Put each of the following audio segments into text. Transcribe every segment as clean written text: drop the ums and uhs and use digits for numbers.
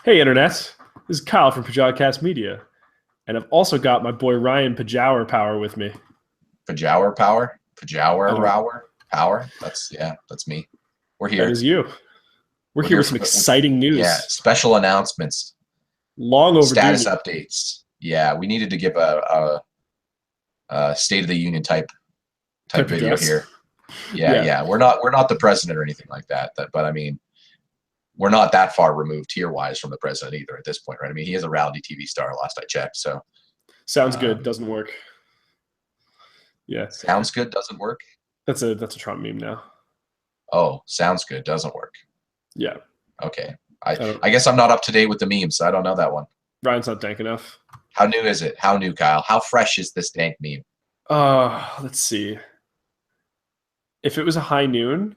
Hey, Internet. This is Kyle from Pajod Media. And I've also got my boy Ryan Pajower Power with me. Pajower Power? I Pajower don't, Rower Power? That's me. We're that here. is you. We're We're here here with some for exciting news. special announcements, Long overdue. status updates. Yeah, we needed to give a State of the Union type Type video address. here. Yeah, Yeah. yeah. We're not the president or anything like that. But I mean, we're not that far removed tier wise from the president either at this point, right? I mean, he is a reality TV star, last I checked. So Sounds good. um, Doesn't work. Yeah. sounds good, doesn't work. That's a Trump meme now. Oh, sounds good, doesn't work. Yeah. Okay. I I don't I guess I'm not up to date with the memes, so I don't know that one. Ryan's not dank enough. How new is it? How new, Kyle? How fresh is this dank meme? Let's see. If it was a high noon,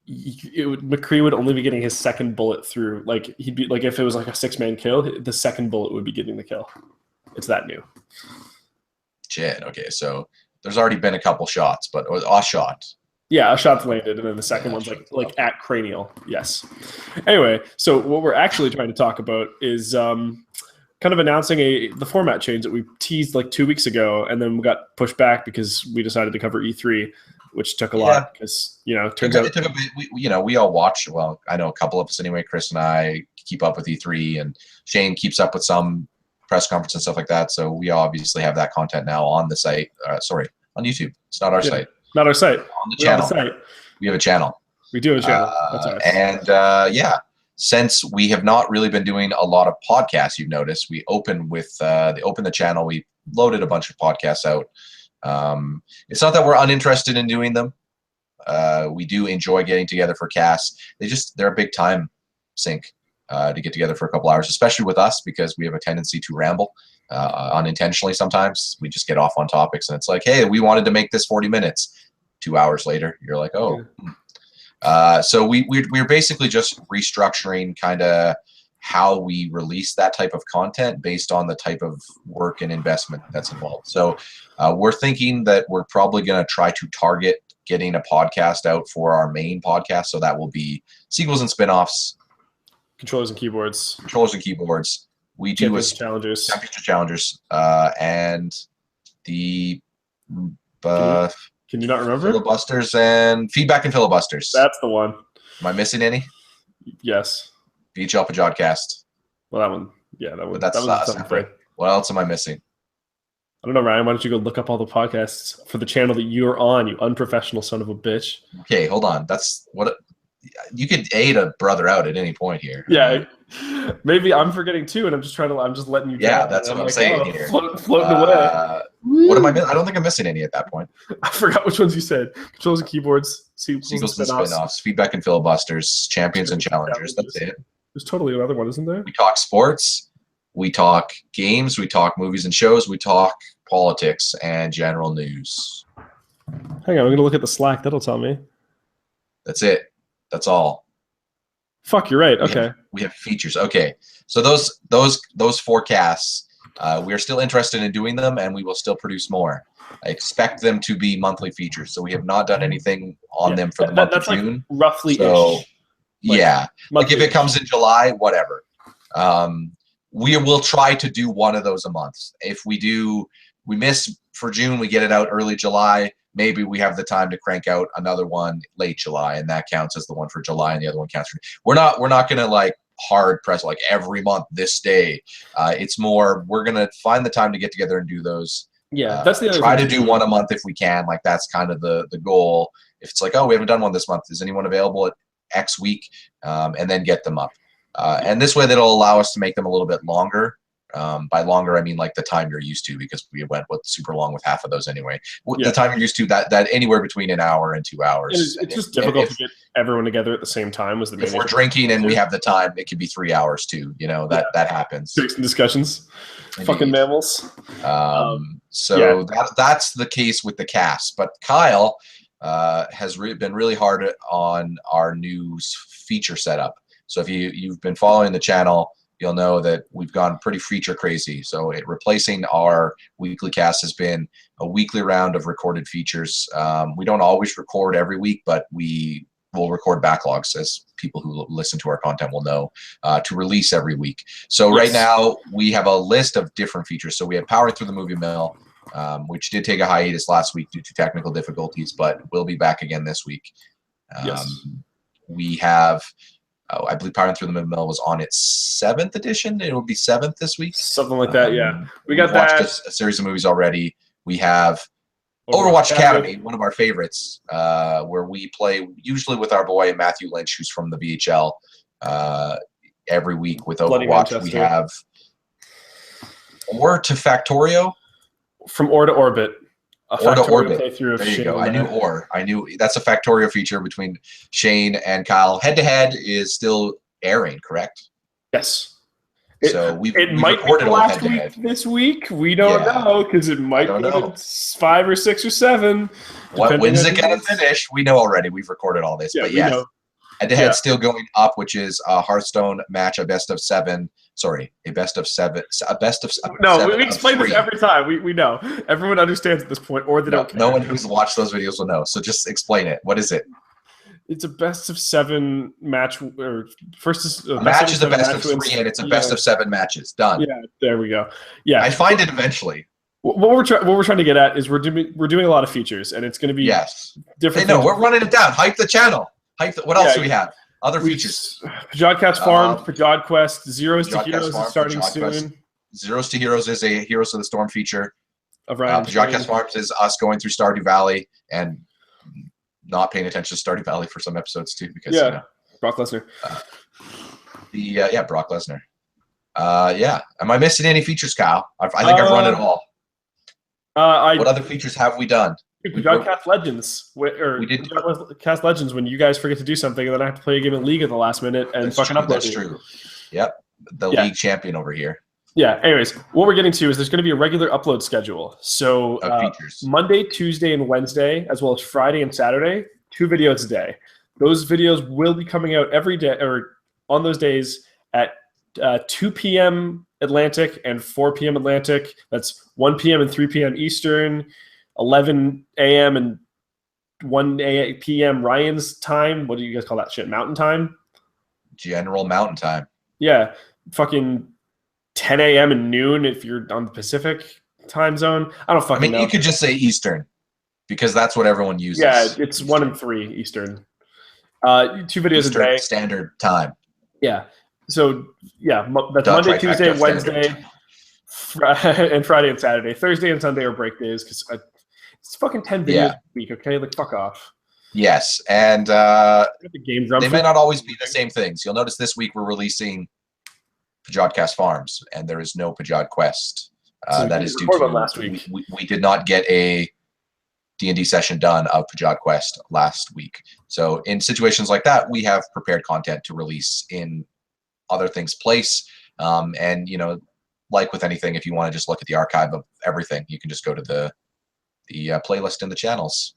McCree would only be getting his second bullet through. Like he'd be like if it was like a 6-man kill, the second bullet would be getting the kill. It's that new. Shit. Okay, so there's already been a couple shots, but a shot. Yeah, a shot's landed, and then the second Yeah, one's sure. like at cranial. Yes. Anyway, so what we're actually trying to talk about is kind of announcing the format change that we teased like 2 weeks ago, and then we got pushed back because we decided to cover E3, which took a lot because it turns out It took a bit. We all watch. Well, I know a couple of us anyway. Chris and I keep up with E3, and Shane keeps up with some press conference and stuff like that. So we obviously have that content now on the site. Sorry, on YouTube. It's not our site. not our site. On the We have a channel. site. We have a channel. We do have a channel. That's ours. And yeah, since we have not really been doing a lot of podcasts, you've noticed we open the channel. We loaded a bunch of podcasts out. It's not that we're uninterested in doing them. We do enjoy getting together for casts. They're a big time sink to get together for a couple hours, especially with us because we have a tendency to ramble unintentionally. Sometimes we just get off on topics, and it's like, hey, we wanted to make this 40 minutes. 2 hours later, you're like, oh. So we're basically just restructuring kind of how we release that type of content based on the type of work and investment that's involved. So we're thinking that we're probably going to try to target getting a podcast out for our main podcast. So that will be sequels and spinoffs, Controllers and keyboards. We do a Challengers. championship challengers and the Can you not remember? filibusters and feedback and filibusters. That's the one. Am I missing any? Yes. VHL Pajodcast. Well, that one. Yeah, that one. But that's that was separate. What else am I missing? I don't know, Ryan. Why don't you go look up all the podcasts for the channel that you're on, you unprofessional son of a bitch? Okay, hold on. That's what you could aid a brother out at any point here. Yeah, maybe I'm forgetting too, and I'm just letting you. Yeah, that's what I'm saying here. Floating away. What am I missing? I don't think I'm missing any at that point. I forgot which ones you said. Controls and keyboards, Sequels and spin-offs, feedback and filibusters, champions and challengers. That's it. There's totally another one, isn't there? We talk sports. We talk games. We talk movies and shows. We talk politics and general news. Hang on, I'm gonna look at the Slack. That'll tell me. That's it. That's all. Fuck, you're right. Okay. We have features. Okay, so those forecasts, we are still interested in doing them, and we will still produce more. I expect them to be monthly features. So we have not done anything on them for the month of June. Like roughly. So yeah, like if it comes in July, whatever. We will try to do one of those a month. If we miss for June, we get it out early July. Maybe we have the time to crank out another one late July, and that counts as the one for July, and the other one counts for. We're not gonna like hard press like every month this day. It's more we're gonna find the time to get together and do those. Yeah, that's the other try thing. to do one a month if we can. Like that's kind of the goal. If it's like, oh, we haven't done one this month, is anyone available at X week? And then get them up. And this way, that'll allow us to make them a little bit longer. By longer, I mean like the time you're used to, because we went with super long with half of those anyway. The time you're used to, that anywhere between an hour and 2 hours. It's just difficult to get everyone together at the same time. If we're drinking and we have the time, it could be 3 hours too. That happens. Some discussions. Indeed. Fucking mammals. That's the case with the cast. But Kyle has been really hard on our news feature setup. So if you've been following the channel, you'll know that we've gone pretty feature crazy. So replacing our weekly cast has been a weekly round of recorded features. We don't always record every week, but we we'll record backlogs, as people who listen to our content will know, to release every week. So right now we have a list of different features. So we have Powering Through the Movie Mill, which did take a hiatus last week due to technical difficulties, but we'll be back again this week. We have, I believe Powering Through the Movie Mill was on its 7th edition. It will be 7th this week. Something like that, yeah. We got watched that. a series of movies already. We have Overwatch Academy, one of our favorites, where we play usually with our boy Matthew Lynch, who's from the VHL, every week with Overwatch. We have Or to Factorio. From Or to Orbit. Or to Orbit. There you go. I knew Or. I knew that's a Factorio feature between Shane and Kyle. Head to Head is still airing, correct? Yes. So it might be last week this week. We don't know, because it might be 5 or 6 or 7. When's it gonna finish? We know already. We've recorded all this, but yes, head to head still going up, which is a Hearthstone match, a best of 7. Sorry, a best of 7. No, we explain this every time. We know. Everyone understands at this point, or they don't care. No one who's watched those videos will know. So just explain it. What is it? It's a best of 7 match, or first is a match is a best of 3, and it's a best of 7 matches. Done. Yeah, there we go. Yeah, I find it eventually. What we're trying to get at is we're doing a lot of features, and it's going to be different. Hey, no, we're running it down. Hype the channel. What else do we have? Other features. Pajodcast Farm, Pajod Quest, Zeros to Heroes is starting soon. Zeros to Heroes is a Heroes of the Storm feature. Pajodcast Farms is us going through Stardew Valley and not paying attention to Stardew Valley for some episodes too, because Brock Lesnar. Brock Lesnar. Am I missing any features, Kyle? I think I've run it all. What other features have we done? Pajodcast Legends, we did Pajodcast Legends when you guys forget to do something, and then I have to play a game of League at the last minute and fucking upload it. That's true. Yep, the league champion over here. Yeah. Anyways, what we're getting to is there's going to be a regular upload schedule. So Monday, Tuesday, and Wednesday, as well as Friday and Saturday, 2 videos a day. Those videos will be coming out every day, or on those days at 2 p.m. Atlantic and 4 p.m. Atlantic. That's 1 p.m. and 3 p.m. Eastern, 11 a.m. and 1 p.m. Ryan's time. What do you guys call that shit? Mountain time? General Mountain time. Yeah. Fucking 10 a.m. and noon if you're on the Pacific time zone. I don't fucking know. You could just say Eastern, because that's what everyone uses. Yeah, it's Eastern. 1 and 3 Eastern. 2 videos Eastern a day. Standard Time. Yeah. So, that's Monday, Tuesday, Wednesday, and Friday and Saturday. Thursday and Sunday are break days, because it's fucking 10 videos a week, okay? Like, fuck off. Yes, and they may not always be the same things. You'll notice this week we're releasing Pajodcast Farms, and there is no Pajod Quest. That is due to last week. We did not get a D&D session done of Pajod Quest last week. So in situations like that, we have prepared content to release in other things' place. And, like with anything, if you want to just look at the archive of everything, you can just go to the playlist in the channels.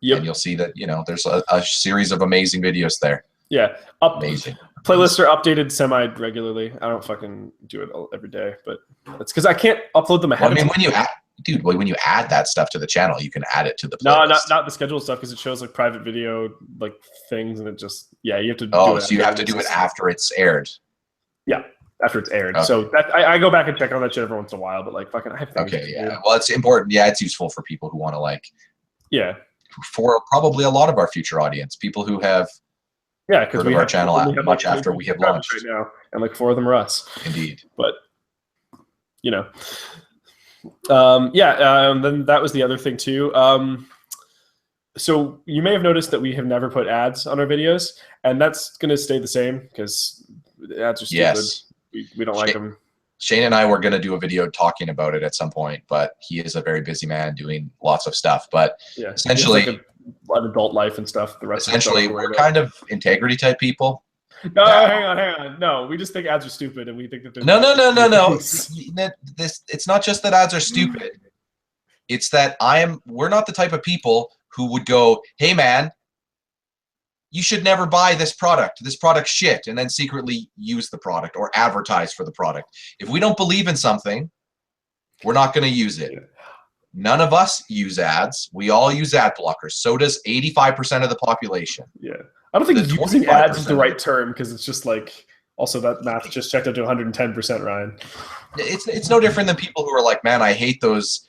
Yep. And you'll see that, there's a series of amazing videos there. Yeah. Amazing. Playlists are updated semi-regularly. I don't fucking do it every day, but it's because I can't upload them ahead of time. When you add that stuff to the channel, you can add it to the playlist. No, not the scheduled stuff, because it shows like private video like things, and it just you have to. So you have to do it after it's aired. Yeah, after it's aired. Okay. So that I go back and check on that shit every once in a while, but like fucking I have things. Okay, yeah. Well, it's important. Yeah, it's useful for people who want to for probably a lot of our future audience, people who have because we have our channel much after we have launched right now, and like 4 of them are us. Indeed. But then that was the other thing too. So you may have noticed that we have never put ads on our videos, and that's going to stay the same, because ads are stupid. Yes. We don't like them. Shane and I were going to do a video talking about it at some point, but he is a very busy man doing lots of stuff. But essentially, like an adult life and stuff. The rest essentially, we're kind of integrity type people. No, hang on. No, we just think ads are stupid, and we think that they're no. It's not just that ads are stupid. It's that we're not the type of people who would go, "Hey, man, you should never buy this product. This product's shit," and then secretly use the product or advertise for the product. If we don't believe in something, we're not going to use it. None of us use ads. We all use ad blockers. So does 85% of the population. Yeah. I don't think The using ads is the 25% right term, because it's just like, also that math just checked out to 110%, Ryan. It's no different than people who are like, man, I hate those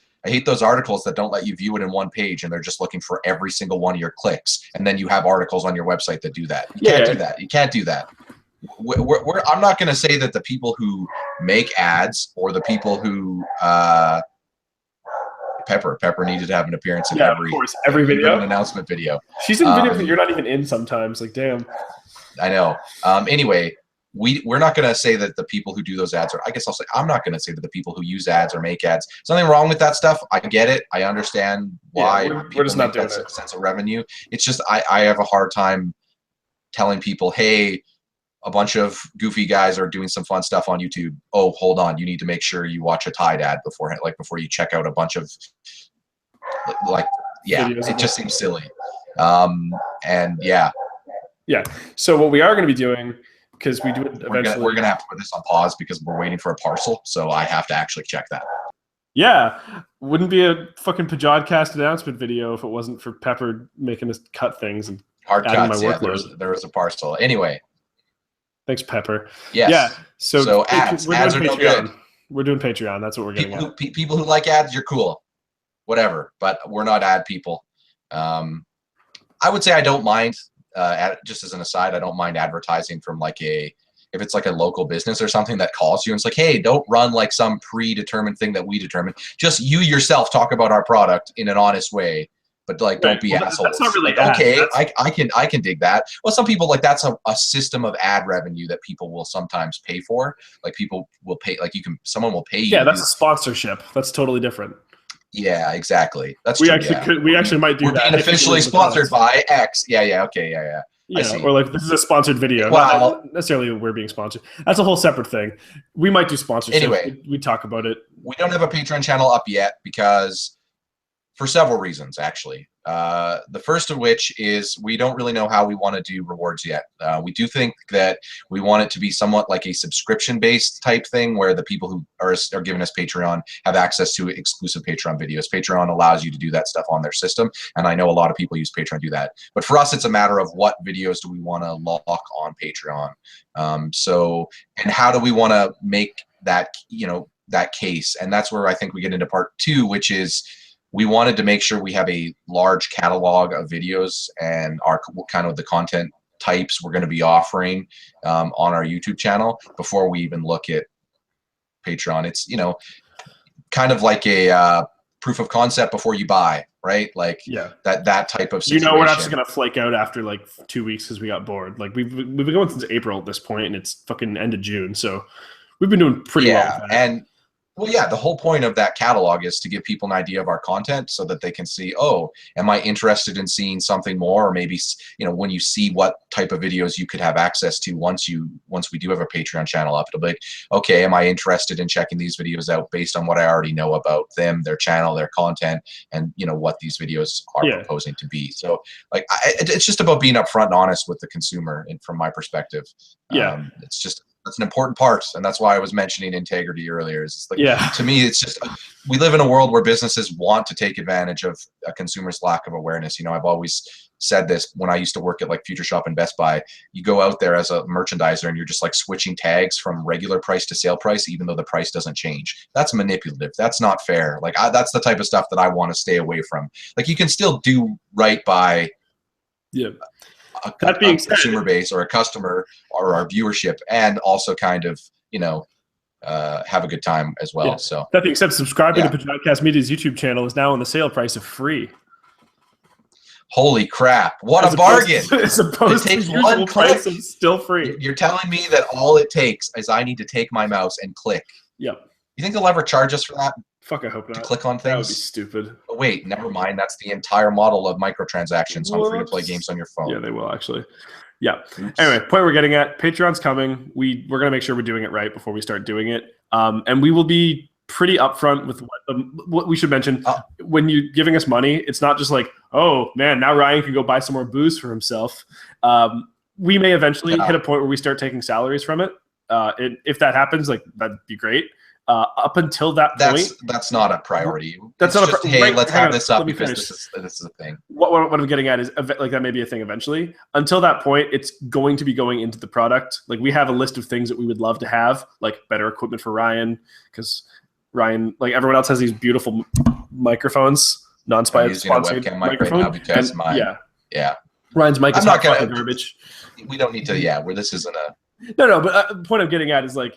articles that don't let you view it in one page and they're just looking for every single one of your clicks. And then you have articles on your website that do that. You can't do that. You can't do that. I'm not going to say that the people who make ads or the people who Pepper needed to have an appearance in every video, an announcement video. She's in videos that you're not even in sometimes. Like, damn. I know. Anyway, we're not going to say that the people who do those ads are, I guess I'll say, I'm not going to say that the people who use ads or make ads, there's nothing wrong with that stuff. I get it. I understand why we're just not doing that sense of revenue. It's just, I have a hard time telling people, hey, a bunch of goofy guys are doing some fun stuff on YouTube. Oh, hold on. You need to make sure you watch a Tide ad before you check out a bunch of videos. It just seems silly. And yeah. Yeah. So what we are going to be doing, because we do it eventually. We're going to have to put this on pause because we're waiting for a parcel. So I have to actually check that. Yeah. Wouldn't be a fucking Pajodcast announcement video if it wasn't for Pepper making us cut things and hard adding cuts. My workload. Yeah, there was a parcel. Anyway. Thanks, Pepper. Yes. Yeah. So ads are no good. We're doing Patreon. That's what we're getting at. People who like ads, you're cool. Whatever. But we're not ad people. I would say I don't mind, just as an aside, I don't mind advertising from if it's like a local business or something that calls you and it's like, hey, don't run like some predetermined thing that we determine. Just you yourself talk about our product in an honest way. But don't be assholes. That's not really okay. I can dig that. Well, some people that's a system of ad revenue that people will sometimes pay for. Like people will pay. Someone will pay you. Yeah, that's a sponsorship. That's totally different. Yeah, exactly. That's we true. We actually might do We're that. We're being officially sponsored by X. Yeah. Okay. Yeah. Yeah, or this is a sponsored video. Well, not necessarily we're being sponsored. That's a whole separate thing. We might do sponsorship. Anyway, we talk about it. We don't have a Patreon channel up yet because. For several reasons, actually. The first of which is we don't really know how we want to do rewards yet. We do think that we want it to be somewhat like a subscription-based type thing where the people who are giving us Patreon have access to exclusive Patreon videos. Patreon allows you to do that stuff on their system, and I know a lot of people use Patreon to do that. But for us, it's a matter of what videos do we want to lock on Patreon. And how do we want to make that, that case? And that's where I think we get into part two, which is we wanted to make sure we have a large catalog of videos and our kind of the content types we're going to be offering on our YouTube channel before we even look at Patreon. It's, kind of like a proof of concept before you buy, right? Like that type of situation. We're not just going to flake out after 2 weeks because we got bored. Like we've been going since April at this point and it's fucking end of June. So we've been doing pretty well with that. And well, yeah, the whole point of that catalog is to give people an idea of our content so that they can see, oh, am I interested in seeing something more? Or maybe, when you see what type of videos you could have access to once we do have a Patreon channel up, it'll be like, okay, am I interested in checking these videos out based on what I already know about them, their channel, their content, and, what these videos are proposing to be. So, it's just about being upfront and honest with the consumer, and from my perspective. That's an important part, and that's why I was mentioning integrity earlier. To me, it's just we live in a world where businesses want to take advantage of a consumer's lack of awareness. I've always said this when I used to work at Future Shop and Best Buy. You go out there as a merchandiser and you're just switching tags from regular price to sale price, even though the price doesn't change. That's manipulative. That's not fair. That's the type of stuff that I want to stay away from. You can still do right by. Yeah. A consumer base or a customer or our viewership, and also kind of have a good time as well. So that being said, subscribing to Pajodcast Media's YouTube channel is now on the sale price of free. Holy crap, what a bargain. As opposed to the usual price of still free. You're telling me that all it takes is I need to take my mouse and click. Yep. You think they'll ever charge us for that? Fuck, I hope not. To click on things? That would be stupid. Oh, wait, never mind. That's the entire model of microtransactions on free-to-play games on your phone. Yeah, they will, actually. Yeah. Oops. Anyway, point we're getting at, Patreon's coming. We're going to make sure we're doing it right before we start doing it. And we will be pretty upfront with what we should mention. When you're giving us money, it's not just oh, man, now Ryan can go buy some more booze for himself. We may eventually hit a point where we start taking salaries from it. If that happens, that'd be great. Up until that point, that's not a priority. That's it's not just, a hey, right, let's hang have on, this up let me because finish. this is a thing. What I'm getting at is like that may be a thing eventually. Until that point, it's going to be going into the product. Like we have a list of things that we would love to have, like better equipment for Ryan, because Ryan, like everyone else, has these beautiful microphones, I'm using a non-sponsored webcam mic right microphone, now because and mine. Yeah. Ryan's mic is I'm not hot fucking gonna. garbage. We don't need to. Yeah, where this isn't a. No, but the point I'm getting at is like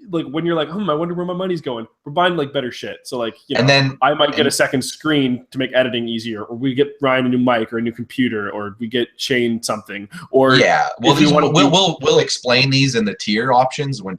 when you're like, I wonder where my money's going. We're buying like better shit. So like, and then I might get a second screen to make editing easier, or we get Ryan a new mic or a new computer, or we get Shane something. Or yeah, well, we'll explain these in the tier options when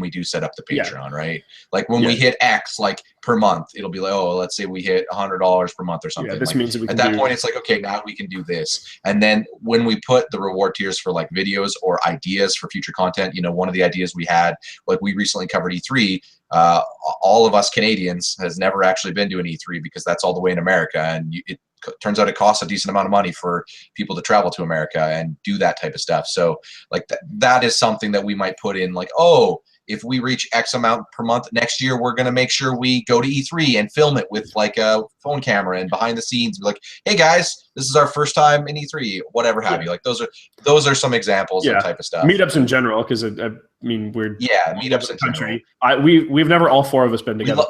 we do set up the Patreon, right? Like when we hit X, like per month, it'll be like, oh, let's say we hit $100 per month or something. Yeah, this like, means that we at can that point, it's like, okay, now we can do this. And then when we put the reward tiers for like videos or ideas for future content, one of the ideas we had, like we recently covered E3. All of us Canadians has never actually been to an E3 because that's all the way in America, and it turns out it costs a decent amount of money for people to travel to America and do that type of stuff. So like that is something that we might put in, like, oh, if we reach X amount per month next year, we're going to make sure we go to E3 and film it with like a phone camera and behind the scenes. Be like, hey guys, this is our first time in E3, whatever have you. Like those are some examples of type of stuff. Meetups in general, because I mean we're meetups in country. We've never all four of us been together.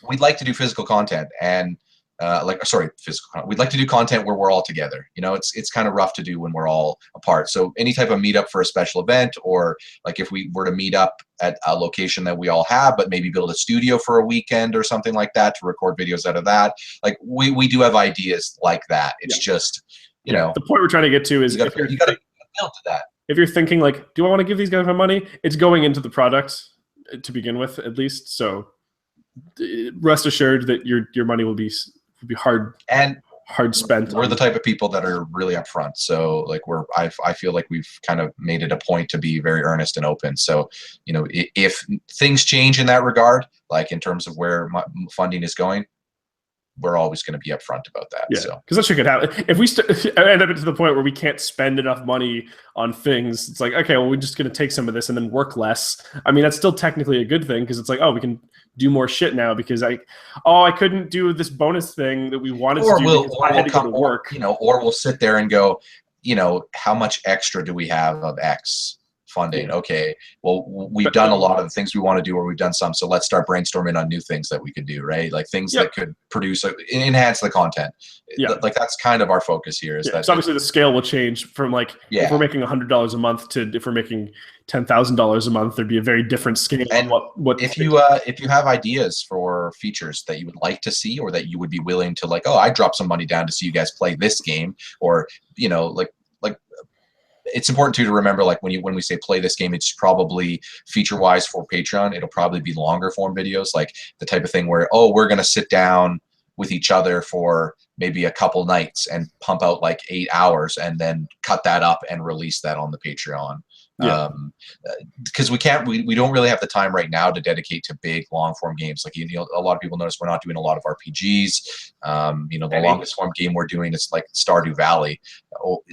We'd like to do physical content and. Physical content. We'd like to do content where we're all together. It's kind of rough to do when we're all apart. So any type of meetup for a special event, or like if we were to meet up at a location that we all have, but maybe build a studio for a weekend or something like that to record videos out of that. Like we do have ideas like that. It's just, the point we're trying to get to is you got to build to that. If you're thinking like, do I want to give these guys my money? It's going into the product to begin with, at least. So rest assured that your money will be hard spent. We're the type of people that are really upfront. So like I feel like we've kind of made it a point to be very earnest and open. So, if things change in that regard, like in terms of where funding is going, we're always going to be upfront about that. Yeah, because that shit could happen. If we end up to the point where we can't spend enough money on things, it's like, okay, well, we're just going to take some of this and then work less. I mean, that's still technically a good thing, because it's like, oh, we can do more shit now because I couldn't do this bonus thing that we wanted to do because I had to go to work. Or we'll sit there and go, how much extra do we have of X funding? Yeah. Okay, well, we've done a lot of the things we want to do, or we've done some, so let's start brainstorming on new things that we could do, right? Like things that could produce, enhance the content. Like that's kind of our focus here. That so obviously the scale will change from like if we're making $100 a month to if we're making $10,000 a month, there'd be a very different scale. And what if you have ideas for features that you would like to see, or that you would be willing to, like, oh, I dropped some money down to see you guys play this game, or like it's important too to remember, like when we say play this game, it's probably feature-wise for Patreon. It'll probably be longer form videos, like the type of thing where, oh, we're going to sit down with each other for maybe a couple nights and pump out like 8 hours and then cut that up and release that on the Patreon. Because we don't really have the time right now to dedicate to big long form games. Like, a lot of people notice we're not doing a lot of RPGs. The longest form game we're doing is like Stardew Valley.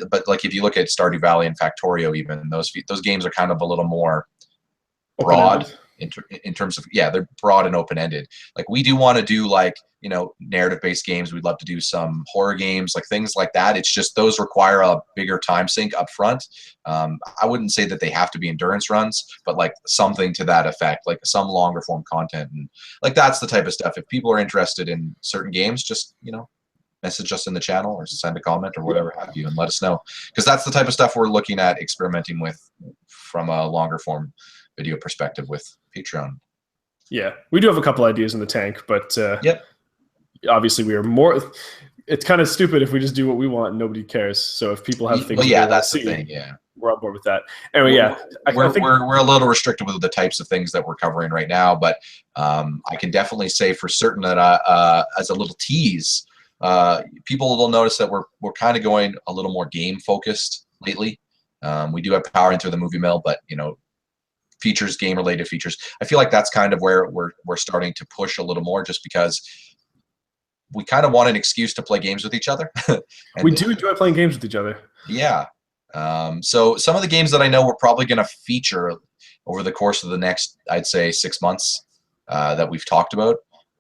But like if you look at Stardew Valley and Factorio, even those games are kind of a little more broad in terms of, they're broad and open-ended. Like we do want to do like, narrative-based games. We'd love to do some horror games, like things like that. It's just those require a bigger time sink up front. I wouldn't say that they have to be endurance runs, but like something to that effect, like some longer form content. And like that's the type of stuff. If people are interested in certain games, just, message us in the channel or send a comment or whatever have you and let us know. Because that's the type of stuff we're looking at experimenting with from a longer form video perspective with Patreon. Yeah, we do have a couple ideas in the tank, but obviously we are more. It's kind of stupid if we just do what we want and nobody cares. So if people have things, that's the thing. Yeah, we're on board with that. Anyway, we're a little restricted with the types of things that we're covering right now, but I can definitely say for certain that as a little tease, people will notice that we're kind of going a little more game focused lately. We do have Power Into the Movie Mill, but features, game related features. I feel like that's kind of where we're starting to push a little more, just because we kind of want an excuse to play games with each other. We do enjoy playing games with each other. Yeah. So some of the games that I know we're probably going to feature over the course of the next, I'd say 6 months, that we've talked about.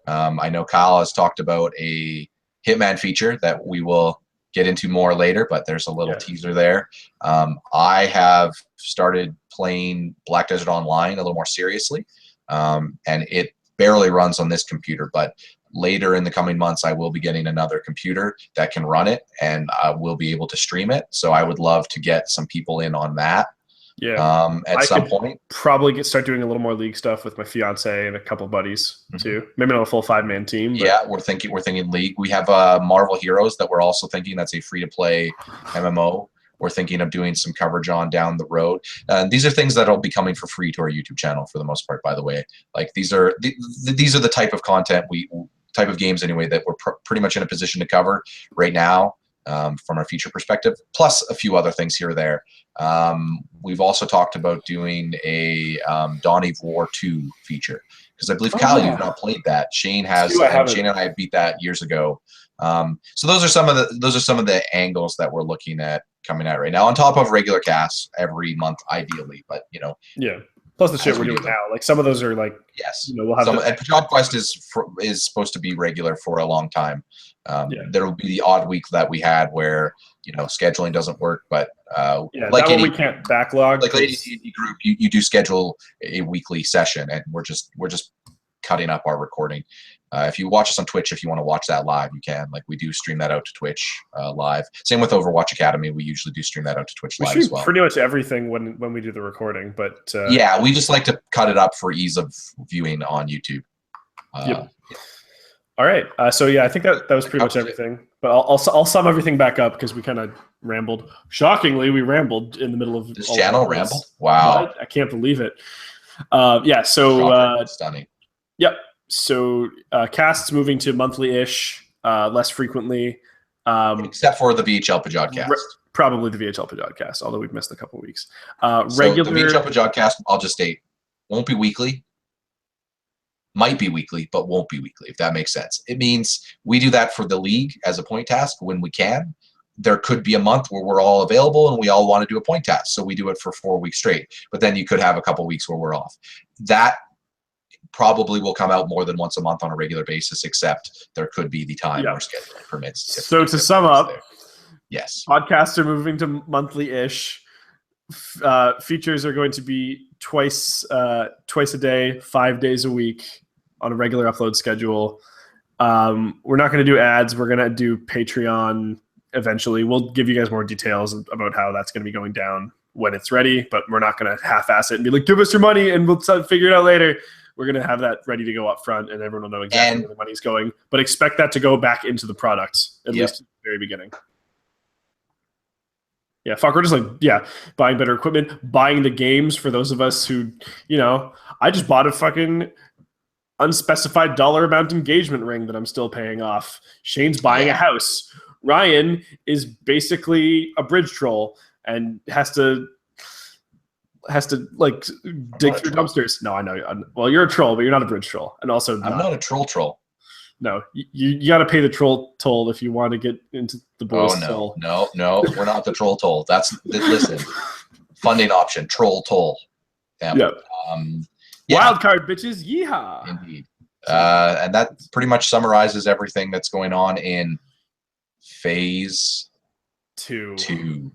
I know Kyle has talked about a Hitman feature that we will get into more later, but there's a little teaser there. I have started playing Black Desert Online a little more seriously, and it barely runs on this computer, but later in the coming months, I will be getting another computer that can run it, and I will be able to stream it. So I would love to get some people in on that. Yeah. At some point. Probably start doing a little more league stuff with my fiance and a couple buddies too. Maybe not a full 5-man team. But. Yeah, we're thinking league. We have Marvel Heroes that we're also thinking. That's a free-to-play MMO. We're thinking of doing some coverage on down the road. These are things that'll be coming for free to our YouTube channel for the most part. By the way, like these are the type of content type of games anyway that we're pretty much in a position to cover right now. From our future perspective, plus a few other things here or there. We've also talked about doing a Dawn of War 2 feature, because I believe, Kyle, you've not played that. Shane has, and Shane and I beat that years ago. So those are some of the angles that we're looking at coming out right now, on top of regular casts every month, ideally. But yeah. Plus the shit we're doing now, like some of those are like we'll have. And Pajod Quest is supposed to be regular for a long time. There will be the odd week that we had where scheduling doesn't work, but like we can't backlog. Like ADT group, you do schedule a weekly session, and we're just cutting up our recording. If you watch us on Twitch, if you want to watch that live, you can. Like, we do stream that out to Twitch live. Same with Overwatch Academy. We usually do stream that out to Twitch live as well. Pretty much everything when we do the recording, but yeah, we just like to cut it up for ease of viewing on YouTube. Yep. All right. So yeah, I think that was pretty much everything. But I'll sum everything back up because we kind of rambled. Shockingly, we rambled in the middle of this channel. Rambled. Wow. I can't believe it. Yeah. So stunning. Yep. So casts moving to monthly-ish, less frequently. Except for the VHL Pajod cast. Probably the VHL Pajod cast, although we've missed a couple weeks. So the VHL Pajod cast, I'll just state, won't be weekly. Might be weekly, but won't be weekly, if that makes sense. It means we do that for the league as a point task when we can. There could be a month where we're all available and we all want to do a point task, so we do it for 4 weeks straight. But then you could have a couple weeks where we're off. That probably will come out more than once a month on a regular basis, except there could be the time where scheduling permits. So to sum up, yes, podcasts are moving to monthly-ish. Features are going to be twice a day, 5 days a week on a regular upload schedule. We're not going to do ads. We're going to do Patreon eventually. We'll give you guys more details about how that's going to be going down when it's ready, but we're not going to half-ass it and be like, give us your money and we'll figure it out later. We're going to have that ready to go up front, and everyone will know exactly where the money's going. But expect that to go back into the product, at least at the very beginning. Yeah, fuck, we're just like, buying better equipment, buying the games for those of us who, I just bought a fucking unspecified dollar amount engagement ring that I'm still paying off. Shane's buying a house. Ryan is basically a bridge troll and has to like dig through dumpsters. No, I know. Well, you're a troll, but you're not a bridge troll. And also, I'm not a troll. No, you got to pay the troll toll if you want to get into the boys' toll. No, we're not the troll toll. Listen, funding option, troll toll. Yeah. Wild card, bitches. Yeehaw. Indeed. And that pretty much summarizes everything that's going on in phase 2.